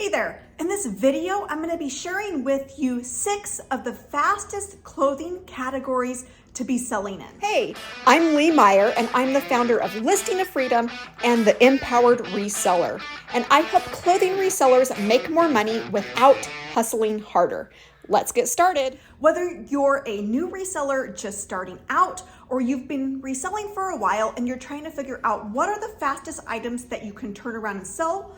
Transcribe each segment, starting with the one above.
Hey there! In this video, I'm going to be sharing with you 6 of the fastest clothing categories to be selling in. Hey, I'm Lee Meyer, and I'm the founder of Listing of Freedom and the Empowered Reseller. And I help clothing resellers make more money without hustling harder. Let's get started. Whether you're a new reseller just starting out, or you've been reselling for a while and you're trying to figure out what are the fastest items that you can turn around and sell,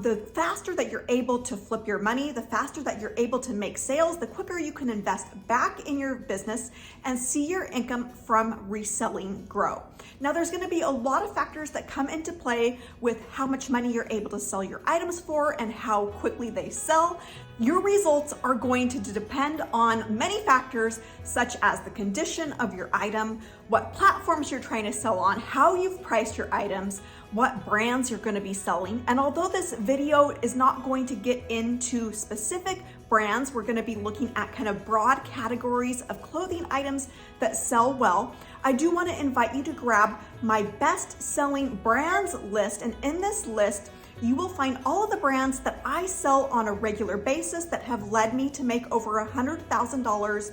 the faster that you're able to flip your money, the faster that you're able to make sales, the quicker you can invest back in your business and see your income from reselling grow. Now, there's going to be a lot of factors that come into play with how much money you're able to sell your items for and how quickly they sell. Your results are going to depend on many factors, such as the condition of your item, what platforms you're trying to sell on, how you've priced your items, what brands you're going to be selling. And although this video is not going to get into specific brands, we're going to be looking at kind of broad categories of clothing items that sell well. I do want to invite you to grab my best selling brands list. And in this list, you will find all of the brands that I sell on a regular basis that have led me to make over $100,000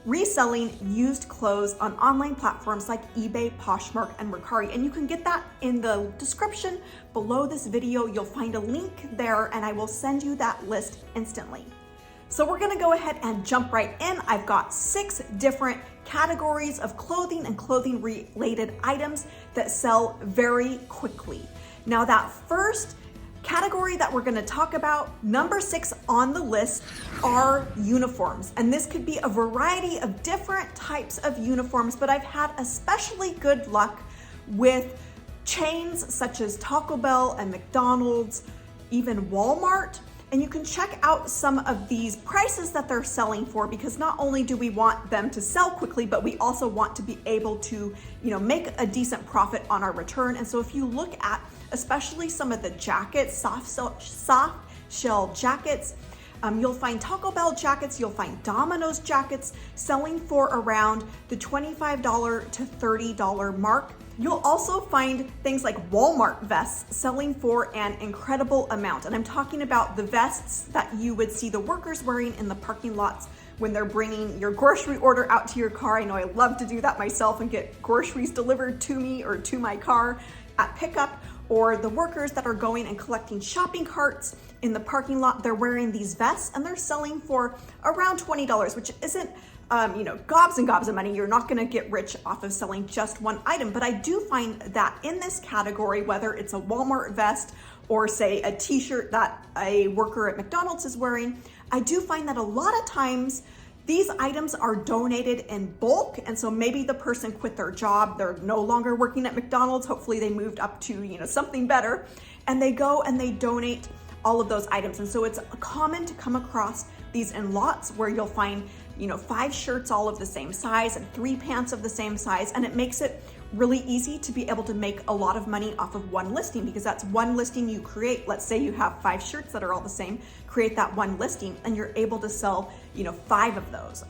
reselling used clothes on online platforms like eBay, Poshmark, and Mercari. And you can get that in the description below this video. You'll find a link there and I will send you that list instantly. So we're gonna go ahead and jump right in. I've got 6 different categories of clothing and clothing related items that sell very quickly. Now, that first category that we're going to talk about, number 6 on the list, are uniforms. And this could be a variety of different types of uniforms, but I've had especially good luck with chains such as Taco Bell and McDonald's, even Walmart. And you can check out some of these prices that they're selling for, because not only do we want them to sell quickly, but we also want to be able to, make a decent profit on our return. And so if you look at especially some of the jackets, soft shell jackets, you'll find Taco Bell jackets, you'll find Domino's jackets selling for around the $25 to $30 mark. You'll also find things like Walmart vests selling for an incredible amount. And I'm talking about the vests that you would see the workers wearing in the parking lots when they're bringing your grocery order out to your car. I know I love to do that myself and get groceries delivered to me or to my car at pickup. Or the workers that are going and collecting shopping carts in the parking lot, they're wearing these vests and they're selling for around $20, which isn't, gobs and gobs of money. You're not gonna get rich off of selling just one item. But I do find that in this category, whether it's a Walmart vest or say a t-shirt that a worker at McDonald's is wearing, I do find that a lot of times these items are donated in bulk. And so maybe the person quit their job, they're no longer working at McDonald's. Hopefully they moved up to, something better, and they go and they donate all of those items. And so it's common to come across these in lots where you'll find, 5 shirts all of the same size and 3 pants of the same size. And it makes it really easy to be able to make a lot of money off of one listing, because that's one listing you create. Let's say you have 5 shirts that are all the same, create that one listing and you're able to sell, 5 of those.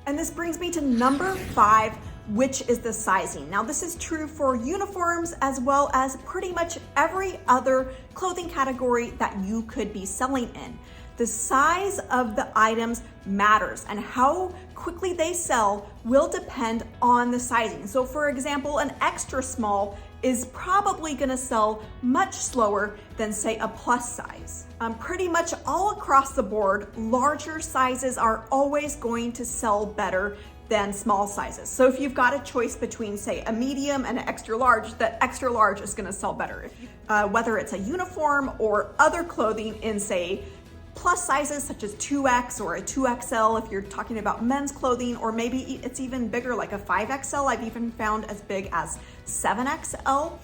And this brings me to number 5, which is the sizing. Now, this is true for uniforms as well as pretty much every other clothing category that you could be selling in. The size of the items matters, and how quickly they sell will depend on the sizing. So for example, an extra small is probably gonna sell much slower than say a plus size. Pretty much all across the board, larger sizes are always going to sell better than small sizes. So if you've got a choice between say a medium and an extra large, that extra large is gonna sell better. Whether it's a uniform or other clothing in say plus sizes such as 2X or a 2XL if you're talking about men's clothing, or maybe it's even bigger like a 5XL. I've even found as big as 7XL.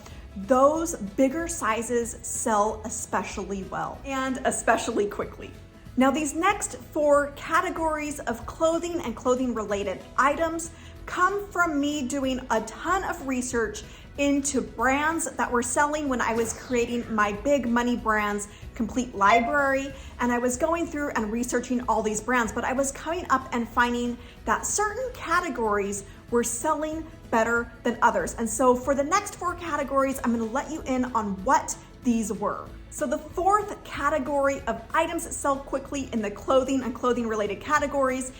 Those bigger sizes sell especially well and especially quickly. Now, these next 4 categories of clothing and clothing related items come from me doing a ton of research into brands that were selling when I was creating my Big Money Brands complete library. And I was going through and researching all these brands, but I was coming up and finding that certain categories were selling better than others. And so for the next 4 categories, I'm gonna let you in on what these were. So the fourth category of items that sell quickly in the clothing and clothing related categories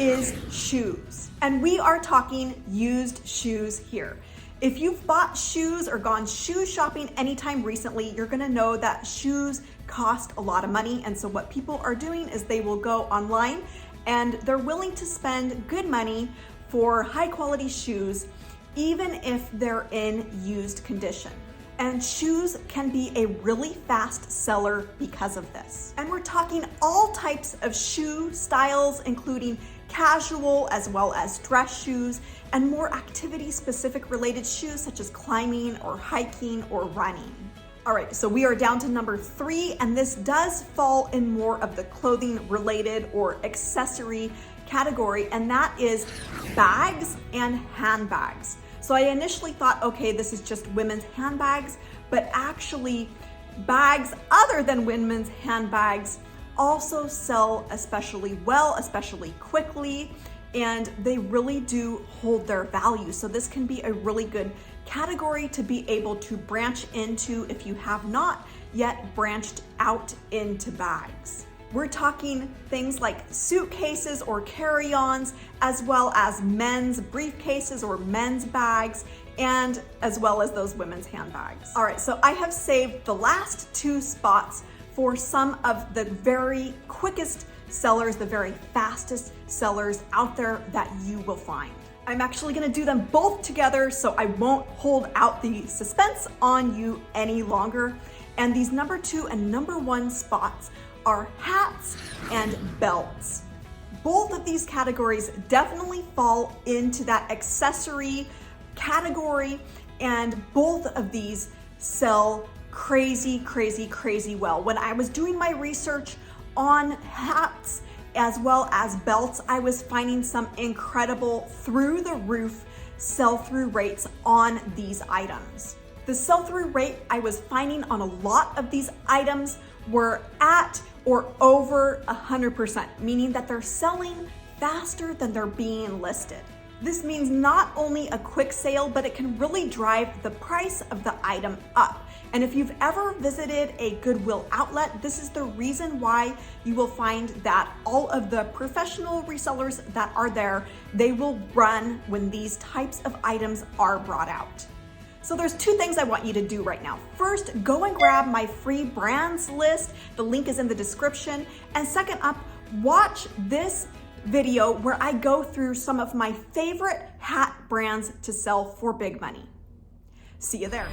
is shoes. And we are talking used shoes here. If you've bought shoes or gone shoe shopping anytime recently, you're gonna know that shoes cost a lot of money. And so what people are doing is they will go online and they're willing to spend good money for high quality shoes, even if they're in used condition. And shoes can be a really fast seller because of this. And we're talking all types of shoe styles, including casual as well as dress shoes, and more activity specific related shoes such as climbing or hiking or running. All right, so we are down to number 3, and this does fall in more of the clothing related or accessory category, and that is bags and handbags. So I initially thought, okay, this is just women's handbags, but actually bags other than women's handbags also sell especially well, especially quickly, and they really do hold their value. So this can be a really good category to be able to branch into if you have not yet branched out into bags. We're talking things like suitcases or carry-ons, as well as men's briefcases or men's bags, and as well as those women's handbags. All right, so I have saved the last 2 spots for some of the very quickest sellers, the very fastest sellers out there that you will find. I'm actually gonna do them both together so I won't hold out the suspense on you any longer. And these number 2 and number 1 spots are hats and belts. Both of these categories definitely fall into that accessory category, and both of these sell crazy well. When I was doing my research on hats as well as belts, I was finding some incredible through the roof sell-through rates on these items. The sell-through rate I was finding on a lot of these items were at or over 100%, meaning that they're selling faster than they're being listed. This means not only a quick sale, but it can really drive the price of the item up. And if you've ever visited a Goodwill outlet, this is the reason why you will find that all of the professional resellers that are there, they will run when these types of items are brought out. So there's 2 things I want you to do right now. First, go and grab my free brands list. The link is in the description. And second up, watch this video where I go through some of my favorite hat brands to sell for big money. See you there.